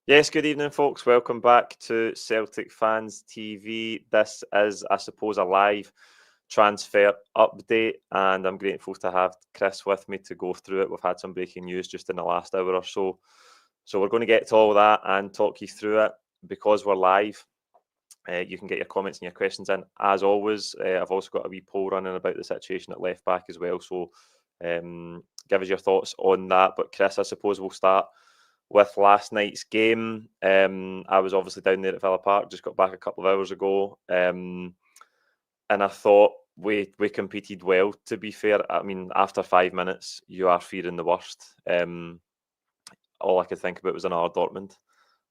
Yes, good evening, folks. Welcome back to Celtic Fans TV. This is, I suppose, a live transfer update, and I'm grateful to have Chris with me to go through it. We've had some breaking news just in the last hour or so. So we're going to get to all that and talk you through it. Because we're live, you can get your comments and your questions in. As always, I've also got a wee poll running about the situation at left back as well. So give us your thoughts on that. But Chris, I suppose we'll start with last night's game. I was obviously down there at Villa Park, just got back a couple of hours ago, and I thought we competed well, to be fair. I mean, after 5 minutes, you are fearing the worst. All I could think about was another Dortmund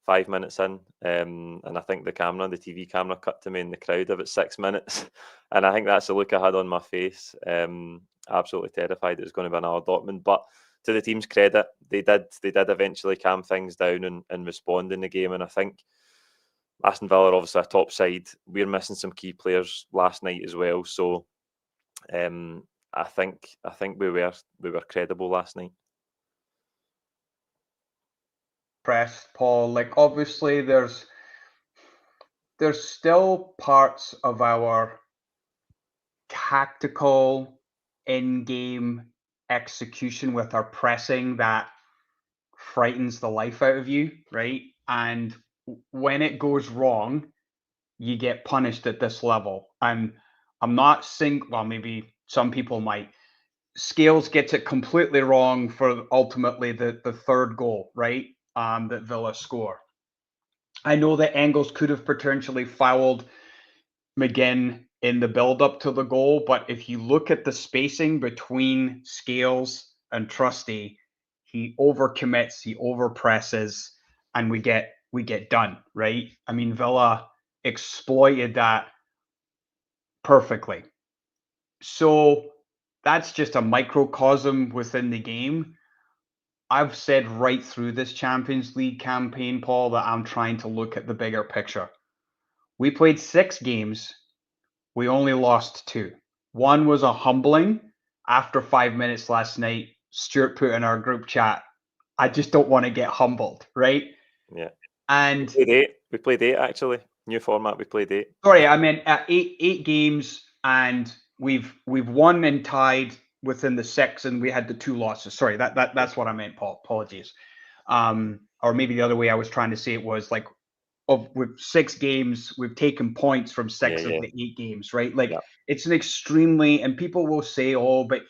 5 minutes in, and I think the TV camera cut to me in the crowd about 6 minutes, and I think that's the look I had on my face. Absolutely terrified it was going to be another Dortmund, but to the team's credit, they did eventually calm things down and respond in the game. And I think Aston Villa are obviously a top side. We're missing some key players last night as well. So I think we were credible last night. Press, Paul. Like, obviously there's still parts of our tactical in-game execution with our pressing that frightens the life out of you, right? And when it goes wrong, you get punished at this level. And I'm not saying, well, maybe some people might. Scales gets it completely wrong for ultimately the third goal, right? That Villa score. I know that Engels could have potentially fouled McGinn in the build-up to the goal, but if you look at the spacing between Scales and Trusty, he overcommits, he overpresses, and we get done, right? I mean, Villa exploited that perfectly. So that's just a microcosm within the game. I've said right through this Champions League campaign, Paul, that I'm trying to look at the bigger picture. We played 6 games. We only lost 2. One was a humbling. After 5 minutes last night, Stuart put in our group chat, I just don't want to get humbled, right? Yeah. And we played 8 actually. New format, we played 8. Sorry, I meant 8 games, and we've won and tied within the 6, and we had the 2 losses. Sorry, that's what I meant, Paul. Apologies. Or maybe the other way I was trying to say it was like, with 6 games, we've taken points from 6 of the 8 games, right? Like, it's an extremely, and people will say, oh, but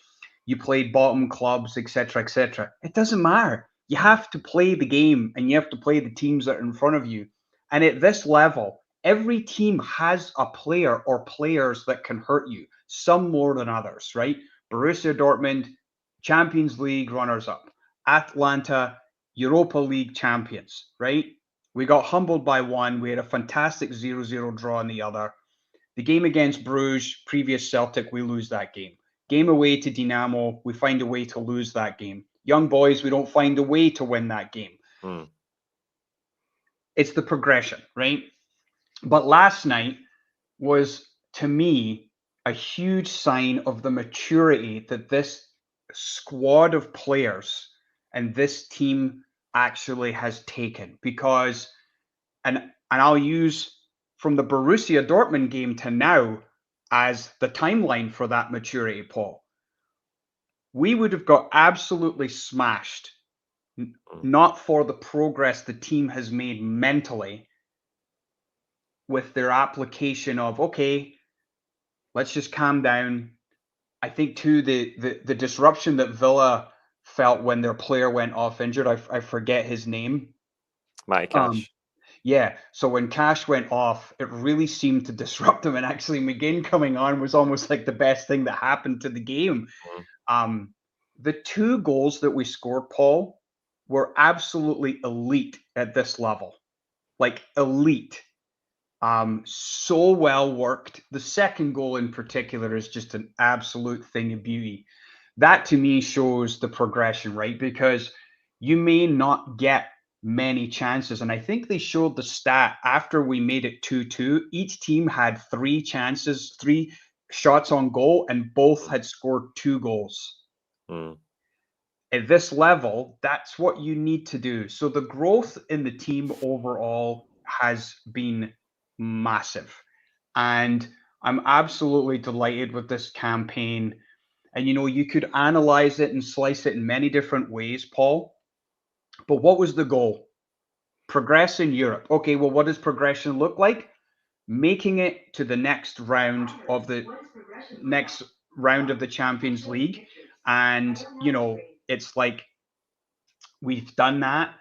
you played bottom clubs, etc., etc. It doesn't matter. You have to play the game, and you have to play the teams that are in front of you. And at this level, every team has a player or players that can hurt you, some more than others, right? Borussia Dortmund, Champions League runners-up. Atlanta, Europa League champions, right? We got humbled by one. We had a fantastic 0-0 draw in the other. The game against Bruges, previous Celtic, we lose that game. Game away to Dinamo, we find a way to lose that game. Young Boys, we don't find a way to win that game. It's the progression, right? But last night was, to me, a huge sign of the maturity that this squad of players and this team actually has taken. Because, and I'll use from the Borussia Dortmund game to now as the timeline for that maturity, Paul. We would have got absolutely smashed, not for the progress the team has made mentally with their application of, okay, let's just calm down. I think too the disruption that Villa felt when their player went off injured. I forget his name. Matty Cash. Yeah. So when Cash went off, it really seemed to disrupt them. And actually, McGinn coming on was almost like the best thing that happened to the game. The 2 goals that we scored, Paul, were absolutely elite at this level. Like elite. So well worked. The second goal in particular is just an absolute thing of beauty. That to me shows the progression, right? Because you may not get many chances. And I think they showed the stat after we made it 2-2. Each team had 3 chances, 3 shots on goal, and both had scored 2 goals. at this level, that's what you need to do. So the growth in the team overall has been massive. And I'm absolutely delighted with this campaign. And, you could analyze it and slice it in many different ways, Paul. But what was the goal? Progress in Europe. Okay, well, what does progression look like? Making it to the next round of the Champions League. And, it's like we've done that.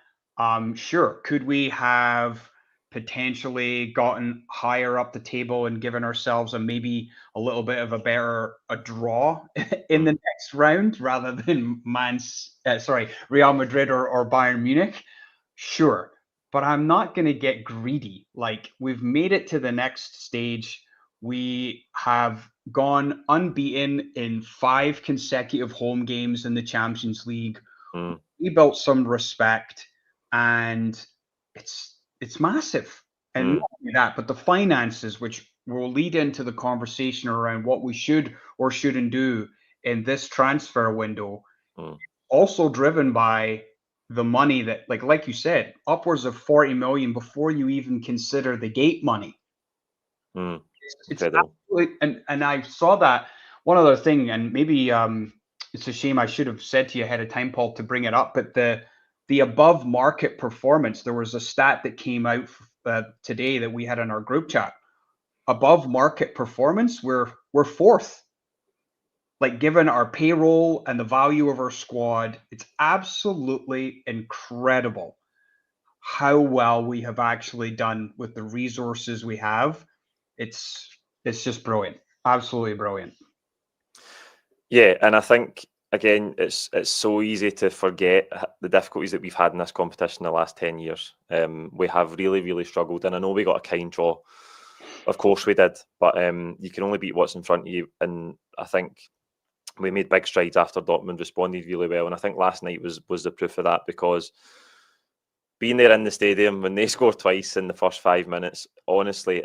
Sure. Could we have potentially gotten higher up the table and given ourselves maybe a little bit of a draw in the next round rather than Real Madrid or Bayern Munich? Sure. But I'm not going to get greedy. Like, we've made it to the next stage. We have gone unbeaten in 5 consecutive home games in the Champions League. We built some respect, and it's massive. And not only that, but the finances, which will lead into the conversation around what we should or shouldn't do in this transfer window, also driven by the money that, like you said, upwards of 40 million before you even consider the gate money. It's absolutely, and I saw that. One other thing, and maybe it's a shame I should have said to you ahead of time, Paul, to bring it up, but the above market performance, there was a stat that came out today that we had in our group chat. Above market performance, we're 4th. Like, given our payroll and the value of our squad, it's absolutely incredible how well we have actually done with the resources we have. It's just brilliant. Absolutely brilliant. Yeah, and I think, again, it's so easy to forget the difficulties that we've had in this competition the last 10 years. We have really, really struggled, and I know we got a kind draw. Of course we did, but you can only beat what's in front of you, and I think we made big strides after Dortmund responded really well, and I think last night was the proof of that, because being there in the stadium when they scored twice in the first 5 minutes, honestly,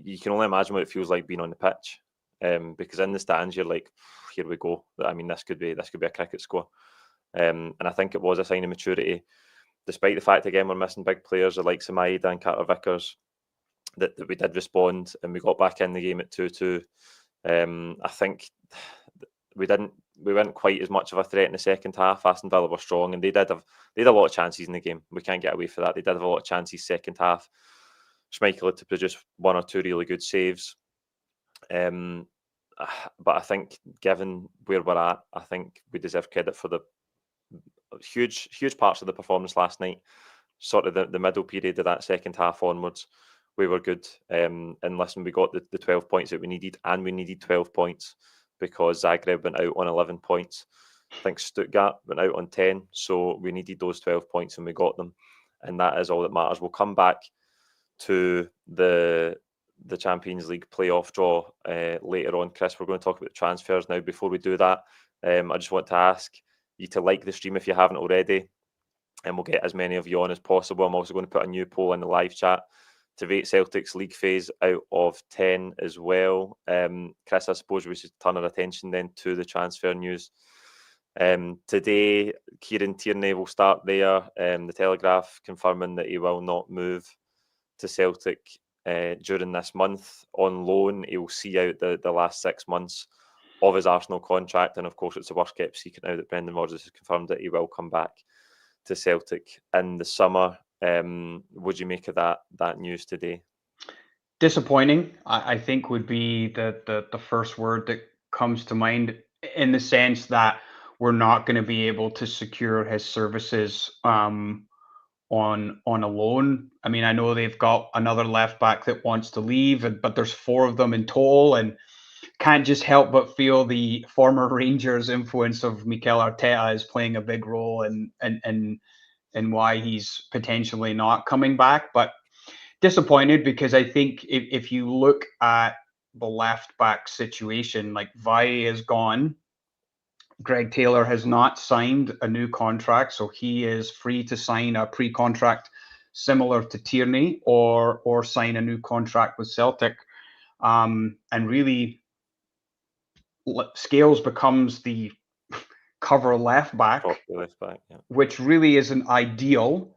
you can only imagine what it feels like being on the pitch, because in the stands you're like, here we go. I mean, this could be a cricket score, and I think it was a sign of maturity, despite the fact, again, we're missing big players like Maeda and Carter Vickers, that we did respond and we got back in the game at 2-2. I think we weren't quite as much of a threat in the second half. Aston Villa were strong, and they had a lot of chances in the game. We can't get away from that. They did have a lot of chances second half. Schmeichel had to produce 1 or 2 really good saves. But I think, given where we're at, I think we deserve credit for the huge parts of the performance last night. Sort of the middle period of that second half onwards, we were good. And listen, we got the 12 points that we needed, and we needed 12 points because Zagreb went out on 11 points. I think Stuttgart went out on 10. So we needed those 12 points, and we got them. And that is all that matters. We'll come back to the Champions League playoff draw later on. Chris, we're going to talk about transfers now. Before we do that, I just want to ask you to like the stream if you haven't already, and we'll get as many of you on as possible. I'm also going to put a new poll in the live chat to rate Celtic's league phase out of 10 as well. Chris, I suppose we should turn our attention then to the transfer news. Today, Kieran Tierney will start there. The Telegraph confirming that he will not move to Celtic during this month on loan. He will see out the last 6 months of his Arsenal contract, and of course it's a worst kept secret now that Brendan Rodgers has confirmed that he will come back to Celtic in the summer. Would you make of that news today? Disappointing, I think, would be the first word that comes to mind, in the sense that we're not going to be able to secure his services on a loan. I mean, I know they've got another left back that wants to leave, but there's 4 of them in total, and can't just help but feel the former Rangers influence of Mikel Arteta is playing a big role in why he's potentially not coming back. But disappointed, because I think if you look at the left back situation, like, Vai is gone. Greg Taylor has not signed a new contract, so he is free to sign a pre-contract similar to Tierney, or sign a new contract with Celtic. And really, Scales becomes the cover left back, which really isn't ideal,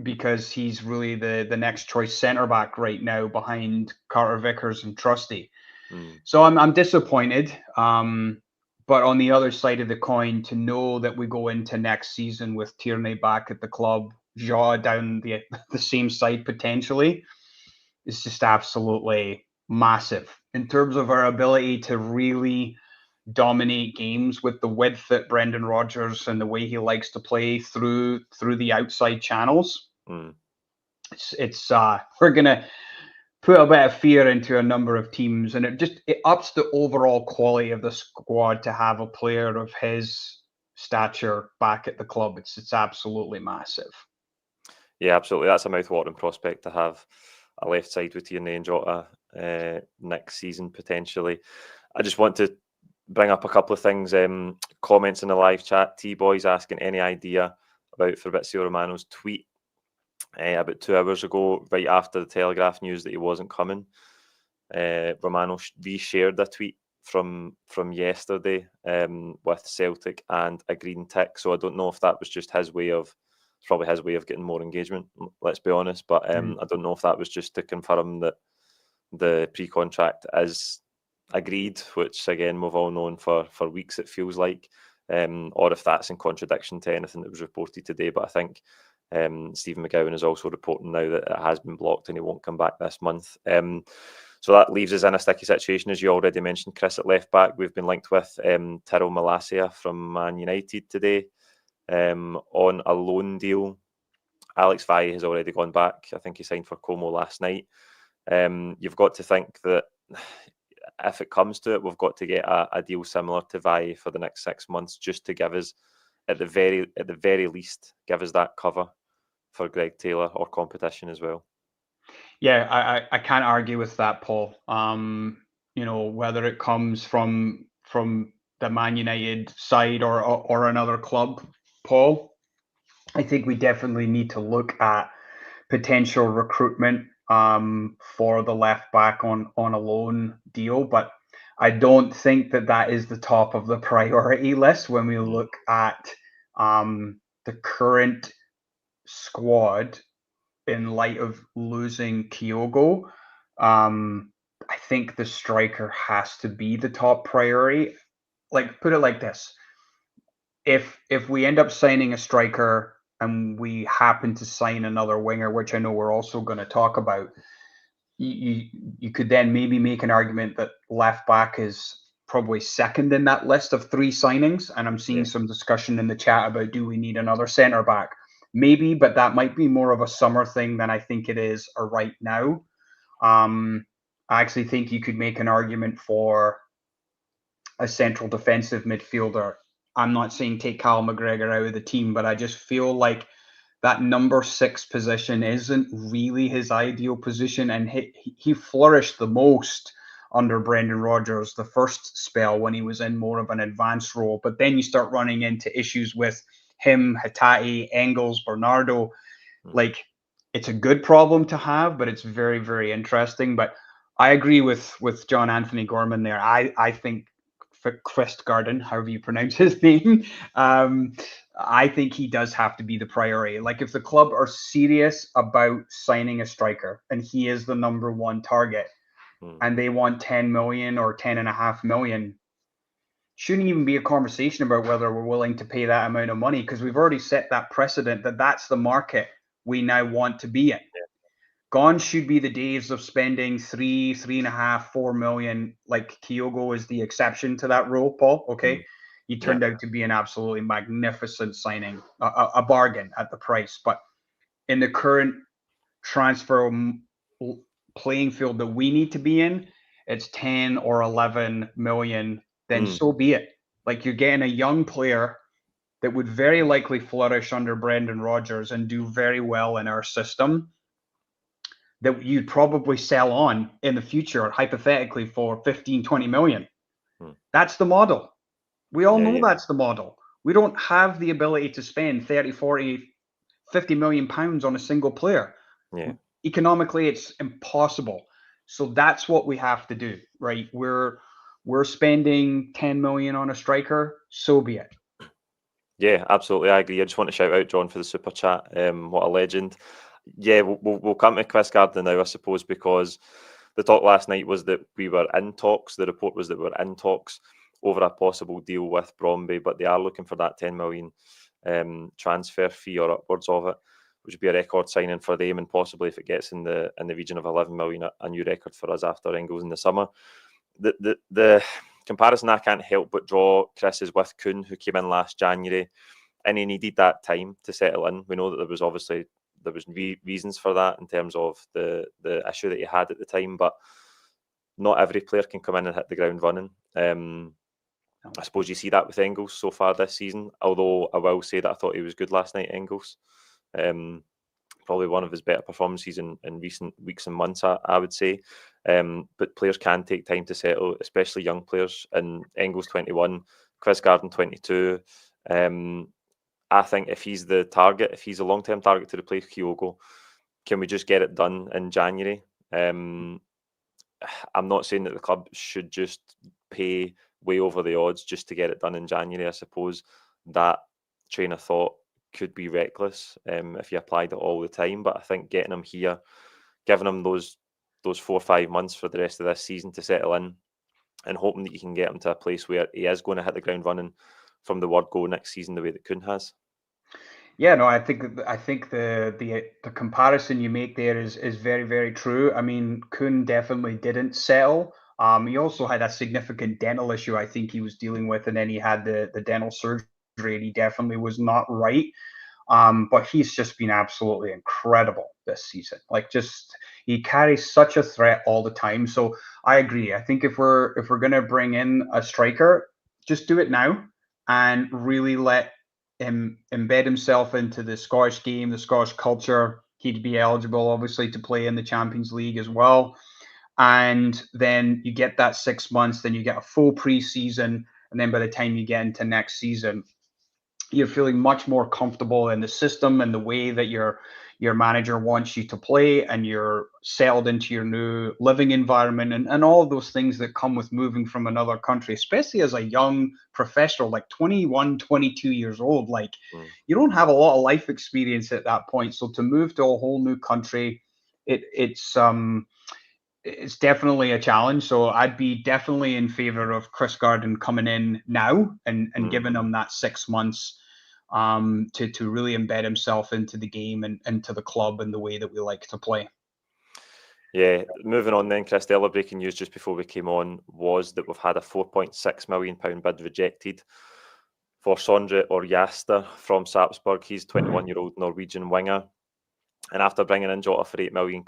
because he's really the next choice centre back right now behind Carter Vickers and Trusty. So I'm disappointed. But on the other side of the coin, to know that we go into next season with Tierney back at the club, Jota down the same side potentially, is just absolutely massive in terms of our ability to really dominate games with the width that Brendan Rodgers and the way he likes to play through the outside channels. It's we're gonna put a bit of fear into a number of teams, and it ups the overall quality of the squad to have a player of his stature back at the club. It's absolutely massive. Yeah, absolutely. That's a mouth-watering prospect to have a left side with Tierney and Jota next season potentially. I just want to bring up a couple of things. Comments in the live chat. T-Boy's asking any idea about Fabrizio Romano's tweet about 2 hours ago, right after the Telegraph news that he wasn't coming. Romano reshared a tweet from yesterday with Celtic and a green tick. So I don't know if that was just his way of, it's probably his way of getting more engagement, let's be honest. But I don't know if that was just to confirm that the pre-contract is agreed, which again we've all known for weeks, it feels like, or if that's in contradiction to anything that was reported today. But I think Stephen McGowan is also reporting now that it has been blocked and he won't come back this month. So that leaves us in a sticky situation, as you already mentioned, Chris, at left back. We've been linked with Tyrell Malacia from Man United today on a loan deal. Alex Valle has already gone back. I think he signed for Como last night. You've got to think that if it comes to it, we've got to get a deal similar to Valle for the next 6 months, just to give us, at the very least, give us that cover for Greg Taylor or competition as well. Yeah, I can't argue with that, Paul. Whether it comes from the Man United side or another club, Paul, I think we definitely need to look at potential recruitment for the left back on a loan deal, but I don't think that is the top of the priority list when we look at the current squad in light of losing Kyogo. I think the striker has to be the top priority. Like, put it like this: if we end up signing a striker and we happen to sign another winger, which I know we're also going to talk about, you could then maybe make an argument that left back is probably second in that list of 3 signings. And I'm seeing some discussion in the chat about, do we need another centre back? Maybe, but that might be more of a summer thing than I think it is right now. I actually think you could make an argument for a central defensive midfielder. I'm not saying take Callum McGregor out of the team, but I just feel like that number 6 position isn't really his ideal position, and he flourished the most under Brendan Rodgers the first spell when he was in more of an advanced role. But then you start running into issues with him, Hatate, Engels, Bernardo. Like, it's a good problem to have, but it's very, very interesting. But I agree with John Anthony Gorman there. I think Quistgarden, however you pronounce his name, I think he does have to be the priority. Like, if the club are serious about signing a striker and he is the number 1 target and they want 10 million or 10.5 million, shouldn't even be a conversation about whether we're willing to pay that amount of money, because we've already set that precedent that that's the market we now want to be in. Gone should be the days of spending 3.5, 4 million. Like, Kyogo is the exception to that rule, Paul. Okay. He turned out to be an absolutely magnificent signing, a bargain at the price. But in the current transfer playing field that we need to be in, it's 10 or 11 million, then so be it. Like, you're getting a young player that would very likely flourish under Brendan Rodgers and do very well in our system, that you'd probably sell on in the future, hypothetically, for 15, 20 million. That's the model. We all know that's the model. We don't have the ability to spend 30, 40, 50 million pounds on a single player. Economically, it's impossible. So that's what we have to do, right? We're we're spending 10 million on a striker, so be it. Yeah, absolutely. I agree. I just want to shout out John for the super chat. What a legend. Yeah, we'll come to Chris Gardner now, I suppose, because the talk last night was that we were in talks. The report was that we were in talks over a possible deal with Bromby, but they are looking for that 10 million transfer fee or upwards of it, which would be a record signing for them, and possibly, if it gets in the region of 11 million, a new record for us after Engels in the summer. The comparison I can't help but draw, Chris, is with Kuhn, who came in last January, and he needed that time to settle in. We know that there was reasons for that in terms of the issue that he had at the time, but not every player can come in and hit the ground running. I suppose you see that with Engels so far this season, although I will say that I thought he was good last night, Engels. Probably one of his better performances in recent weeks and months, I would say. But players can take time to settle, especially young players. And Engels 21, Chris Garden 22. I think if he's the target, if he's a long-term target to replace Kyogo, can we just get it done in January? I'm not saying that the club should just pay way over the odds just to get it done in January. I suppose that train of thought could be reckless if you applied it all the time. But I think getting him here, giving him those 4 or 5 months for the rest of this season to settle in, and hoping that you can get him to a place where he is going to hit the ground running from the word go next season, the way that Kuhn has. Yeah, no, I think the comparison you make there is very, very true. I mean, Kuhn definitely didn't settle. He also had a significant dental issue I think he was dealing with, and then he had the dental surgery, and he definitely was not right. But he's just been absolutely incredible this season. Like, just he carries such a threat all the time. So I agree. I think if we're gonna bring in a striker, just do it now and really let him embed himself into the Scottish game, the Scottish culture. He'd be eligible, obviously, to play in the Champions League as well. And then you get that 6 months, then you get a full preseason, and then by the time you get into next season, you're feeling much more comfortable in the system and the way that your manager wants you to play, and you're settled into your new living environment, and all of those things that come with moving from another country, especially as a young professional, like 21, 22 years old. Like, you don't have a lot of life experience at that point. So to move to a whole new country, it's definitely a challenge. So I'd be definitely in favor of Chris Garden coming in now and giving him that 6 months to really embed himself into the game and into the club and the way that we like to play. Yeah, moving on then, Chris, the other breaking news just before we came on was that we've had a £4.6 million bid rejected for Sondre Ørjasæter from Sarpsborg. He's 21-year-old Norwegian winger. And after bringing in Jota for £8 million,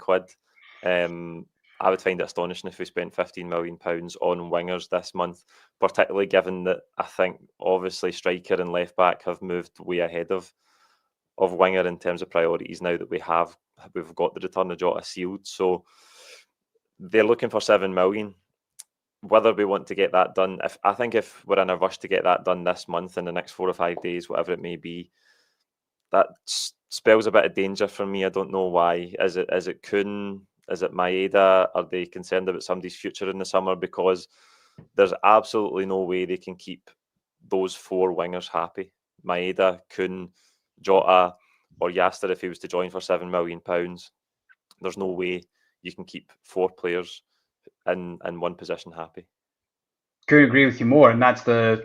I would find it astonishing if we spent £15 million on wingers this month, particularly given that I think obviously striker and left back have moved way ahead of winger in terms of priorities now that we've got the return of Jota sealed. So they're looking for £7 million. Whether we want to get that done, I think if we're in a rush to get that done this month, in the next 4 or 5 days, whatever it may be, that spells a bit of danger for me. I don't know why. Is it Kuhn? Is it Maeda? Are they concerned about somebody's future in the summer? Because there's absolutely no way they can keep those 4 wingers happy. Maeda, Kuhn, Jota, or Ørjasæter, if he was to join for £7 million. There's no way you can keep 4 players in one position happy. Couldn't agree with you more. And that's the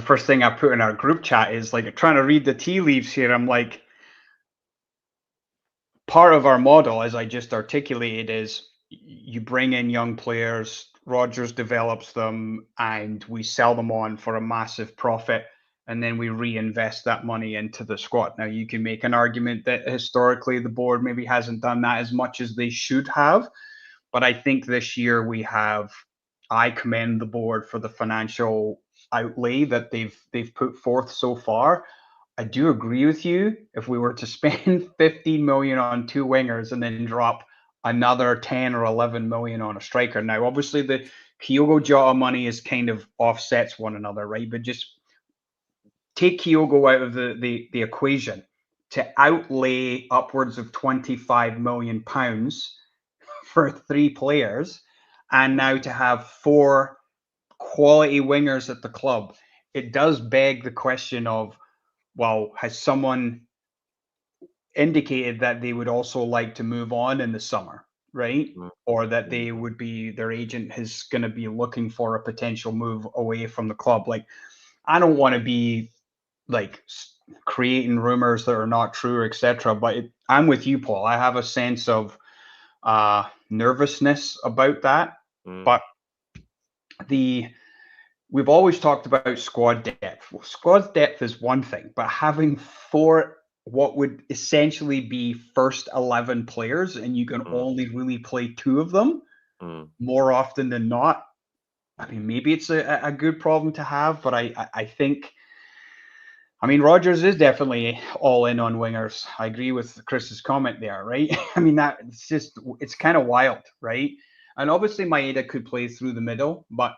first thing I put in our group chat, is like trying to read the tea leaves here. I'm like, part of our model, as I just articulated, is you bring in young players, Rodgers develops them, and we sell them on for a massive profit, and then we reinvest that money into the squad. Now, you can make an argument that historically the board maybe hasn't done that as much as they should have, but I think this year I commend the board for the financial outlay that they've put forth so far. I do agree with you. If we were to spend 15 million on 2 wingers and then drop another 10 or 11 million on a striker. Now, obviously, the Kyogo Jota money is kind of offsets one another, right? But just take Kyogo out of the equation. To outlay upwards of 25 million pounds for 3 players, and now to have 4 quality wingers at the club, it does beg the question of, well, has someone indicated that they would also like to move on in the summer, right? Or that they would be, their agent is going to be looking for a potential move away from the club. Like, I don't want to be like creating rumors that are not true, etc. But I'm with you, Paul. I have a sense of nervousness about that. But we've always talked about squad depth. Well, squad depth is one thing, but having four what would essentially be first 11 players and you can only really play two of them more often than not. I mean, maybe it's a good problem to have, but I think, I mean, Rodgers is definitely all in on wingers. I agree with Chris's comment there, right? I mean, it's kind of wild, right? And obviously Maeda could play through the middle, but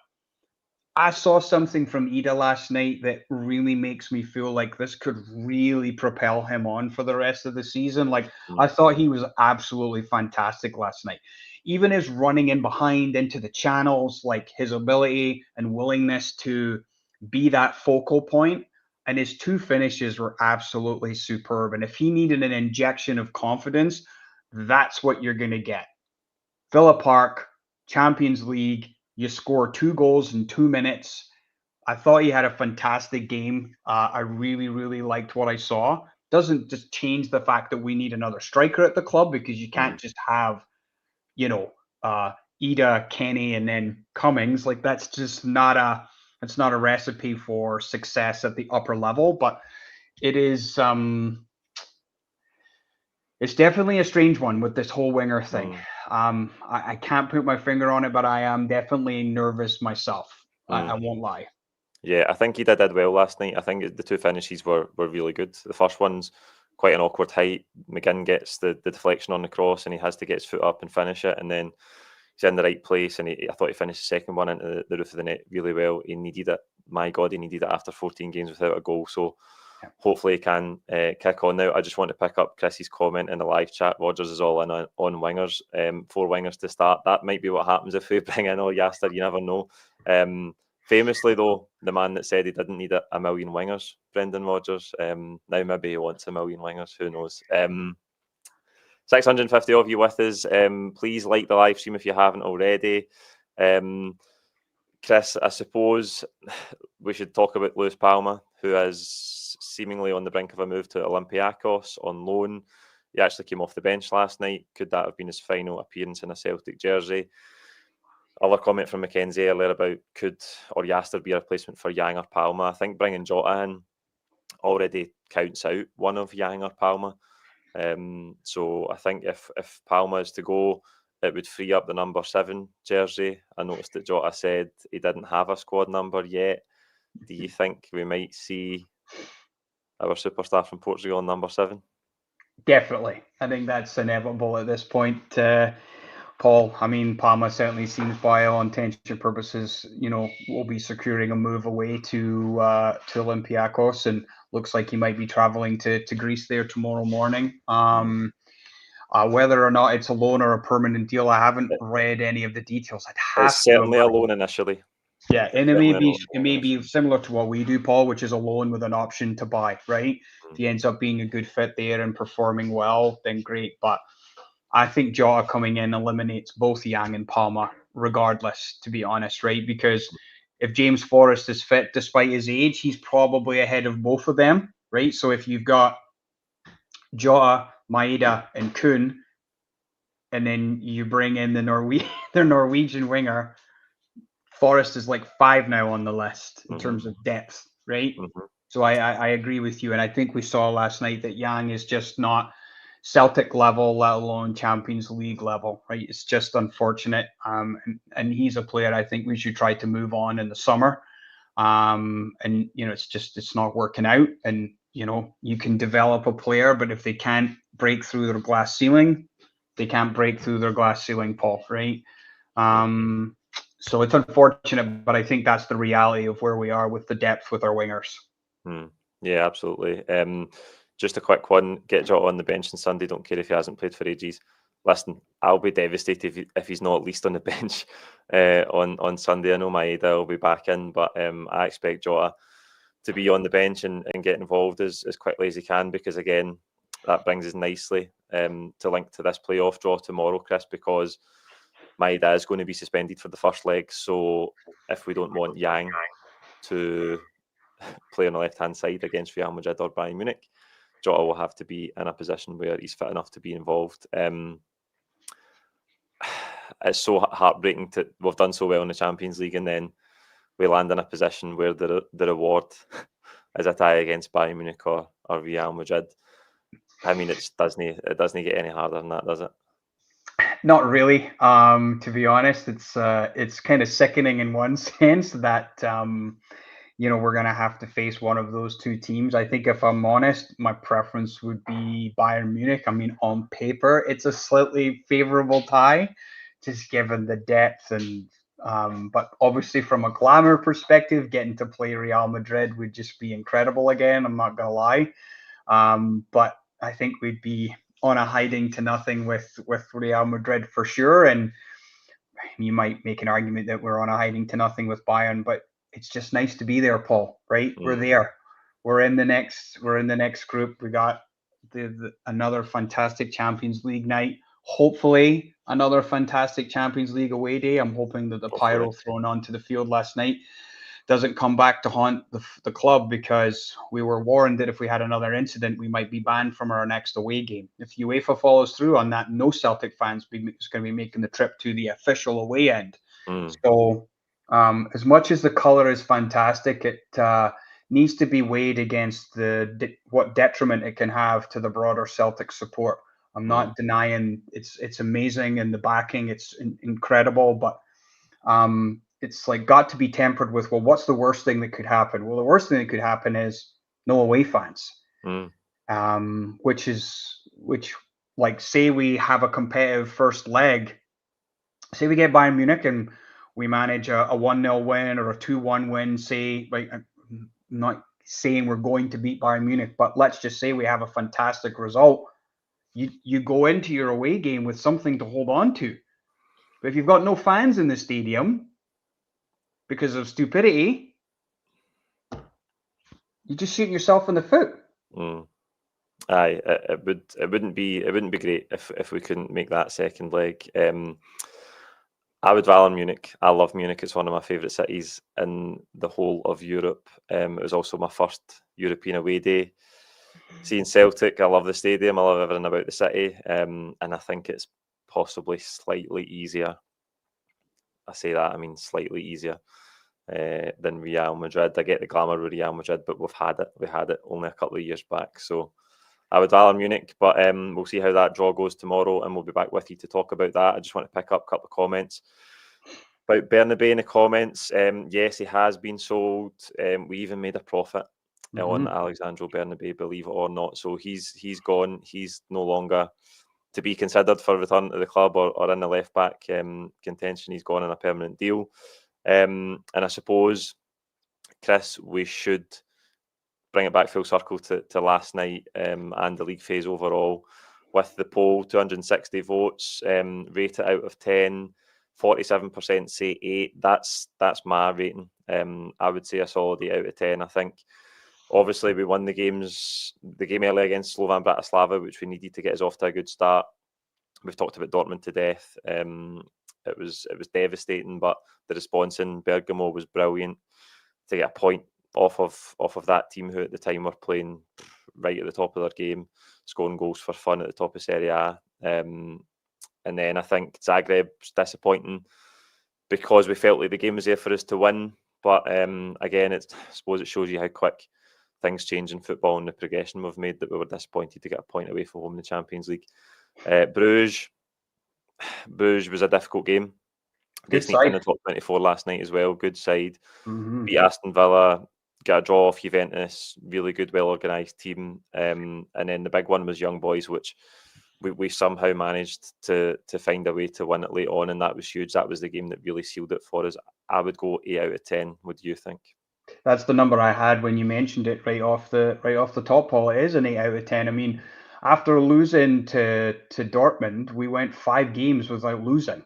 I saw something from Ida last night that really makes me feel like this could really propel him on for the rest of the season. Like, I thought he was absolutely fantastic last night. Even his running in behind into the channels, like his ability and willingness to be that focal point, and his two finishes were absolutely superb. And if he needed an injection of confidence, that's what you're going to get. Villa Park, Champions League, you score 2 goals in 2 minutes. I thought he had a fantastic game. I really, really liked what I saw. Doesn't just change the fact that we need another striker at the club, because you can't just have, Ida, Kenny, and then Cummings. Like, that's just not a recipe for success at the upper level. But it is it's definitely a strange one with this whole winger thing. I can't put my finger on it, but I am definitely nervous myself. I won't lie. Yeah, I think he did well last night. I think the two finishes were really good. The first one's quite an awkward height. McGinn gets the deflection on the cross and he has to get his foot up and finish it. And then he's in the right place. And I thought he finished the second one into the roof of the net really well. He needed it. My God, he needed it after 14 games without a goal. So hopefully he can kick on now. I just want to pick up Chris's comment in the live chat. Rodgers is all in on wingers. 4 wingers to start. That might be what happens if we bring in Ørjasæter. You never know. Famously, though, the man that said he didn't need a million wingers, Brendan Rodgers. Now maybe he wants a million wingers. Who knows? 650 of you with us. Please like the live stream if you haven't already. Chris, I suppose we should talk about Luis Palma, who is seemingly on the brink of a move to Olympiacos on loan. He actually came off the bench last night. Could that have been his final appearance in a Celtic jersey? Other comment from Mackenzie earlier about could Ørjasæter be a replacement for Yang or Palma? I think bringing Jota in already counts out one of Yang or Palma. So I think if Palma is to go, it would free up the number 7 jersey. I noticed that Jota said he didn't have a squad number yet. Do you think we might see our superstar from Portugal on number 7? Definitely. I think that's inevitable at this point. Paul, I mean, Palma certainly seems, by all intents and purposes, will be securing a move away to Olympiacos, and looks like he might be traveling to Greece there tomorrow morning. Whether or not it's a loan or a permanent deal, I haven't read any of the details. It's certainly a loan initially. Yeah, and it may be similar to what we do, Paul, which is a loan with an option to buy, right? If he ends up being a good fit there and performing well, then great. But I think Jota coming in eliminates both Yang and Palma, regardless, to be honest, right? Because if James Forrest is fit despite his age, he's probably ahead of both of them, right? So if you've got Jota, Maeda, and Kuhn, and then you bring in the Norwegian winger, Forrest is like 5 now on the list in terms of depth, right? So I agree with you, and I think we saw last night that Yang is just not Celtic level, let alone Champions League level, right? It's just unfortunate. And he's a player I think we should try to move on in the summer. And it's not working out. And you can develop a player, but if they can't break through their glass ceiling, they can't break through their glass ceiling, Paul, right? So it's unfortunate, but I think that's the reality of where we are with the depth with our wingers. Yeah, absolutely. Just a quick one, get Jota on the bench on Sunday. Don't care if he hasn't played for ages. listen, I'll be devastated if he's not at least on the bench on Sunday. I know Maeda will be back in, but I expect Jota to be on the bench and get involved as quickly as he can, because again, that brings us nicely to link to this playoff draw tomorrow, Chris, because Maeda is going to be suspended for the first leg. So if we don't want Yang to play on the left-hand side against Real Madrid or Bayern Munich, Jota will have to be in a position where he's fit enough to be involved. It's so heartbreaking we've done so well in the Champions League, and then we land in a position where the reward is a tie against Bayern Munich or Real Madrid. I mean, it doesn't get any harder than that, does it? Not really. To be honest, it's kind of sickening in one sense that we're going to have to face one of those two teams. I think, if I'm honest, my preference would be Bayern Munich. I mean, on paper, it's a slightly favorable tie, just given the depth and. But obviously, from a glamour perspective, getting to play Real Madrid would just be incredible again. I'm not going to lie. But I think we'd be on a hiding to nothing with Real Madrid for sure. And you might make an argument that we're on a hiding to nothing with Bayern, but it's just nice to be there, Paul, right? We're there. We're in the next group. We got another fantastic Champions League night. Hopefully another fantastic Champions League away day. I'm hoping that the pyro thrown onto the field last night doesn't come back to haunt the club, because we were warned that if we had another incident, we might be banned from our next away game. If UEFA follows through on that, no Celtic fans is going to be making the trip to the official away end. So as much as the colour is fantastic, it needs to be weighed against what detriment it can have to the broader Celtic support. I'm not denying it's amazing, and the backing, it's incredible, but it's like got to be tempered with, well, what's the worst thing that could happen? Well, the worst thing that could happen is no away fans, which say we have a competitive first leg, say we get Bayern Munich and we manage a 1-0 win or a 2-1 win, say, like, I'm not saying we're going to beat Bayern Munich, but let's just say we have a fantastic result. You go into your away game with something to hold on to. But if you've got no fans in the stadium because of stupidity, you're just shooting yourself in the foot. Aye, it wouldn't be great if we couldn't make that second leg. I would value Munich. I love Munich. It's one of my favourite cities in the whole of Europe. It was also my first European away day. Seeing Celtic, I love the stadium. I love everything about the city, and I think it's possibly slightly easier. I say that, I mean slightly easier than Real Madrid. I get the glamour of Real Madrid, but we had it only a couple of years back. So I would value Munich, but we'll see how that draw goes tomorrow, and we'll be back with you to talk about that. I just want to pick up a couple of comments about Bernabé in the comments. Yes, he has been sold. We even made a profit on Alexandro Bernabé, believe it or not. So he's gone. He's no longer to be considered for return to the club or in the left back contention. He's gone on a permanent deal. And I suppose, Chris, we should bring it back full circle to last night and the league phase overall. With the poll, 260 votes, rate it out of 10, 47% say 8. That's my rating. I would say a solid 8 out of 10. I think obviously we won the game early against Slovan Bratislava, which we needed to get us off to a good start. We've talked about Dortmund to death. It was devastating, but the response in Bergamo was brilliant. To get a point off of that team, who at the time were playing right at the top of their game, scoring goals for fun at the top of Serie A. And then I think Zagreb's disappointing because we felt like the game was there for us to win. But again, I suppose it shows you how quick things change in football and the progression we've made, that we were disappointed to get a point away from home in the Champions League. Bruges was a difficult game. They sneaked in the top 24 last night as well. Good side. Beat Aston Villa, got a draw off Juventus. Really good, well-organised team. And then the big one was Young Boys, which we somehow managed to find a way to win it late on, and that was huge. That was the game that really sealed it for us. I would go 8 out of 10. What do you think? That's the number I had when you mentioned it right off the top, Paul. It is an 8 out of 10. I mean, after losing to Dortmund, we went 5 games without losing.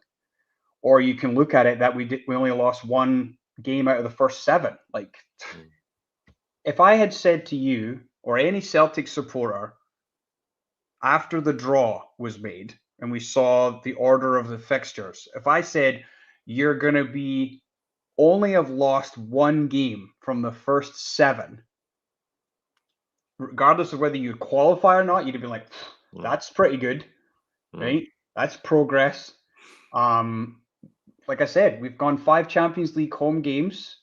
Or you can look at it that we only lost 1 game out of the first 7. Like, if I had said to you or any Celtic supporter after the draw was made and we saw the order of the fixtures, if I said you're going to be only have lost 1 game from the first 7, regardless of whether you qualify or not, you'd have been like, that's pretty good, right? That's progress. Like I said, we've gone 5 Champions League home games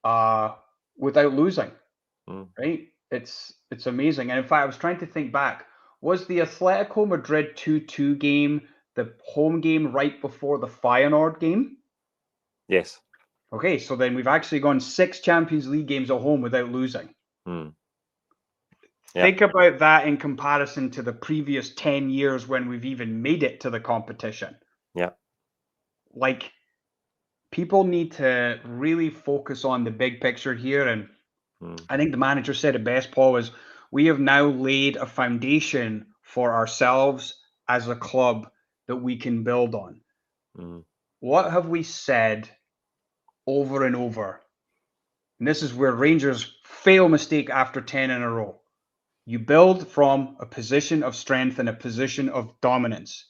without losing, right? It's amazing. And in fact, I was trying to think back. Was the Atletico Madrid 2-2 game the home game right before the Feyenoord game? Yes. Okay, so then we've actually gone 6 Champions League games at home without losing. Think about that in comparison to the previous 10 years when we've even made it to the competition. Yeah. Like, people need to really focus on the big picture here. And I think the manager said it best, Paul, is we have now laid a foundation for ourselves as a club that we can build on. What have we said over and over? And this is where Rangers fail mistake after 10 in a row. You build from a position of strength and a position of dominance.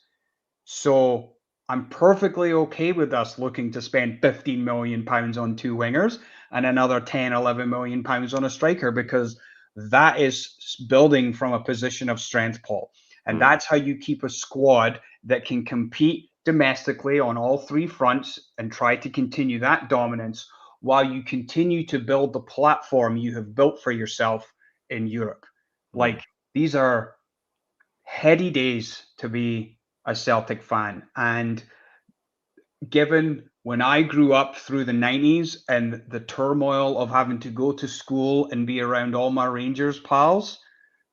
So I'm perfectly okay with us looking to spend £15 million on 2 wingers and another 10, 11 million pounds on a striker, because that is building from a position of strength, Paul. And that's how you keep a squad that can compete domestically on all 3 fronts and try to continue that dominance while you continue to build the platform you have built for yourself in Europe. Like, these are heady days to be a Celtic fan. And given when I grew up through the 90s and the turmoil of having to go to school and be around all my Rangers pals,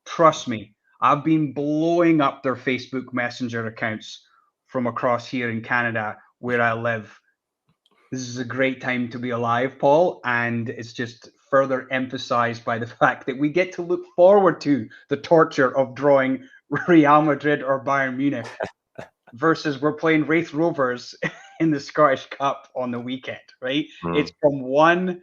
trust me, I've been blowing up their Facebook Messenger accounts from across here in Canada where I live. This is a great time to be alive, Paul, and it's just further emphasized by the fact that we get to look forward to the torture of drawing Real Madrid or Bayern Munich versus we're playing Wraith Rovers in the Scottish Cup on the weekend, right? It's from one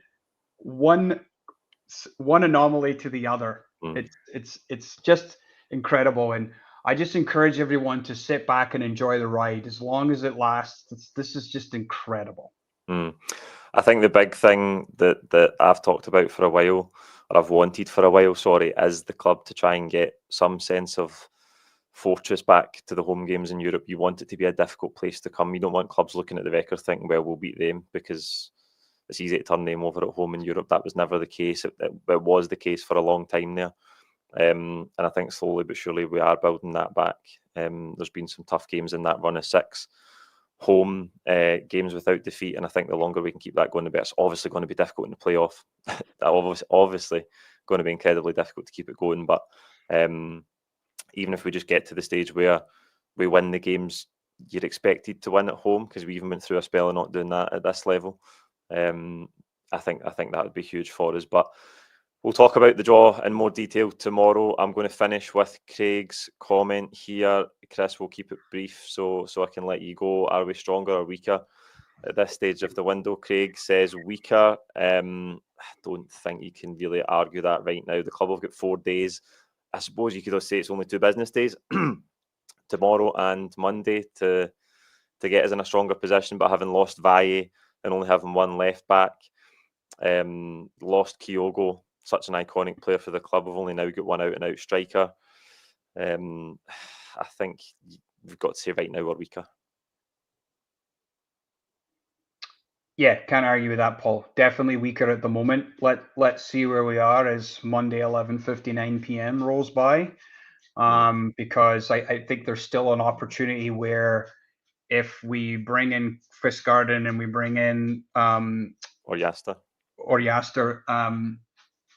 anomaly to the other. It's just incredible, and I just encourage everyone to sit back and enjoy the ride as long as it lasts. This is just incredible. I think the big thing that I've talked about for a while, or I've wanted for a while, is the club to try and get some sense of fortress back to the home games in Europe. You want it to be a difficult place to come. You don't want clubs looking at the record thinking, well, we'll beat them because it's easy to turn them over at home in Europe. That was never the case. It was the case for a long time there. And I think slowly but surely we are building that back. There's been some tough games in that run of 6 home games without defeat, and I think the longer we can keep that going, the better. It's obviously going to be difficult in the playoff. obviously going to be incredibly difficult to keep it going, but even if we just get to the stage where we win the games you're expected to win at home, because we even went through a spell of not doing that at this level, I think that would be huge for us. But we'll talk about the draw in more detail tomorrow. I'm going to finish with Craig's comment here. Chris, we'll keep it brief so I can let you go. Are we stronger or weaker at this stage of the window? Craig says weaker. I don't think you can really argue that right now. The club have got 4 days. I suppose you could say it's only 2 business days, tomorrow and Monday, to get us in a stronger position. But having lost Valle and only having 1 left back, lost Kyogo, such an iconic player for the club. We've only now got 1 out-and-out striker. I think we've got to say right now we're weaker. Yeah, can't argue with that, Paul. Definitely weaker at the moment. Let's see where we are as Monday 11:59 p.m. rolls by, because I think there's still an opportunity where if we bring in Fiskardin and we bring in Ørjasæter,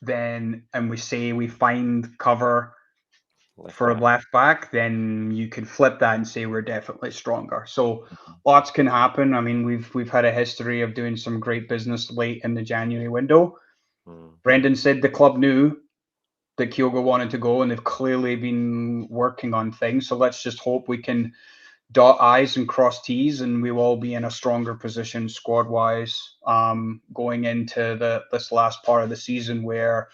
then and we say we find cover for a left back, then you can flip that and say we're definitely stronger. So lots can happen. I mean, we've had a history of doing some great business late in the January window. Brendan said the club knew that Kyogo wanted to go, and they've clearly been working on things. So let's just hope we can dot I's and cross T's, and we will all be in a stronger position squad-wise going into this last part of the season, where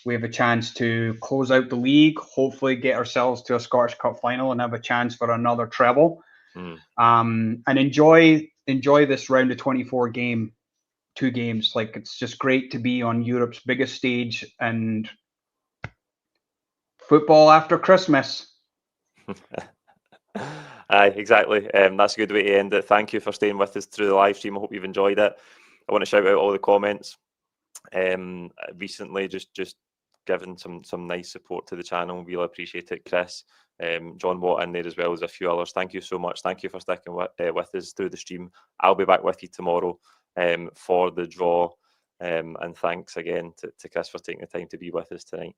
we have a chance to close out the league, hopefully get ourselves to a Scottish Cup final and have a chance for another treble. And enjoy this round of 24 game, 2 games. Like, it's just great to be on Europe's biggest stage and football after Christmas. Aye, exactly. That's a good way to end it. Thank you for staying with us through the live stream. I hope you've enjoyed it. I want to shout out all the comments. Recently, just given some nice support to the channel. Really appreciate it, Chris. John Watt in there as well as a few others. Thank you so much. Thank you for sticking with us through the stream. I'll be back with you tomorrow for the draw. And thanks again to Chris for taking the time to be with us tonight.